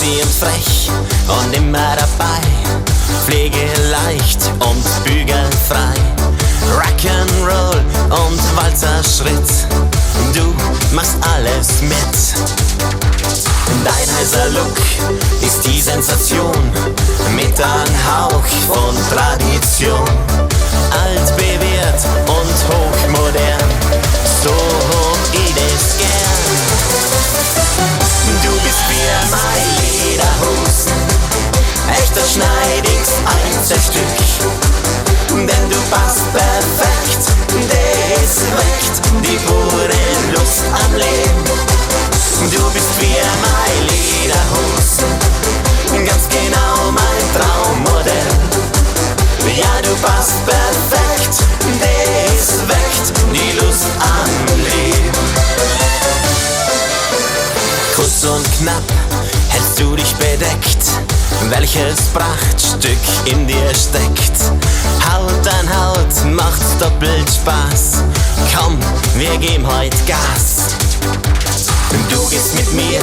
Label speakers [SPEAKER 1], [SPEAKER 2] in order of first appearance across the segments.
[SPEAKER 1] sexy und frech und immer dabei. Pflegeleicht und bügelfrei. Rock'n'Roll und Walzerschritt. Du machst alles mit. Dein heißer Look ist die Sensation mit einem Hauch von Tradition. Altbewährt und hochmodern, so hoch ich das gern. Du bist wie mein Lederhosen, echter Schneidigs Einzelstück. Denn du passt perfekt, das weckt die pure Lust am Leben. Du bist wie mein Lederhosen, ganz genau mein Traummodell. Ja, du passt perfekt, das weckt die Lust am Leben. Kurz und knapp hältst du dich bedeckt, welches Prachtstück in dir steckt. Haut an Haut macht's doppelt Spaß, komm, wir geben heut Gas. Du gehst mit mir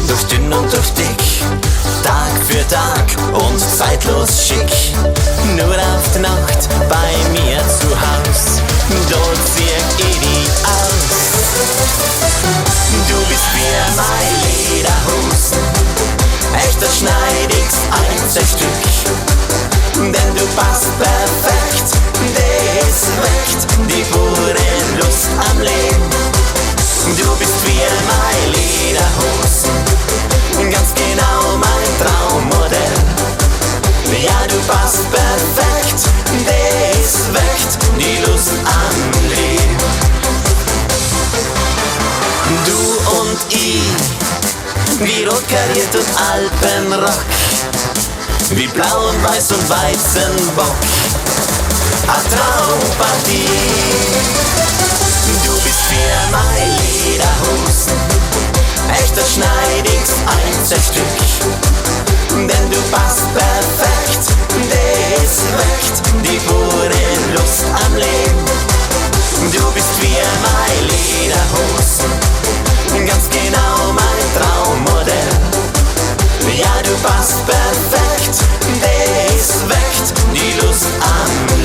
[SPEAKER 1] durch dünn und durch dick, Tag für Tag und zeitlos schick. Nur auf die Nacht bei mir zu Haus, dort zieh ich dich aus. Du bist wie mein Lederhosen, echter Schneidigs Einzelstück. Denn du passt perfekt, das weckt die pure Lust am Leben. Du bist wie mein Lederhosen, ganz genau mein Traummodell. Ja, du passt perfekt, das weckt die Lust am Leben. Du und ich, wie rot kariert und Alpenrock, wie blau und weiß und Weizenbock, a Traumpartie. Du bist wie mein Lederhosen, echter Schneidigs Einzelstück. Denn du passt perfekt, das weckt die pure Lust am Leben. Du bist wie mein Lederhosen, ganz genau mein Traummodell. Ja, du passt perfekt, das weckt die Lust am Leben.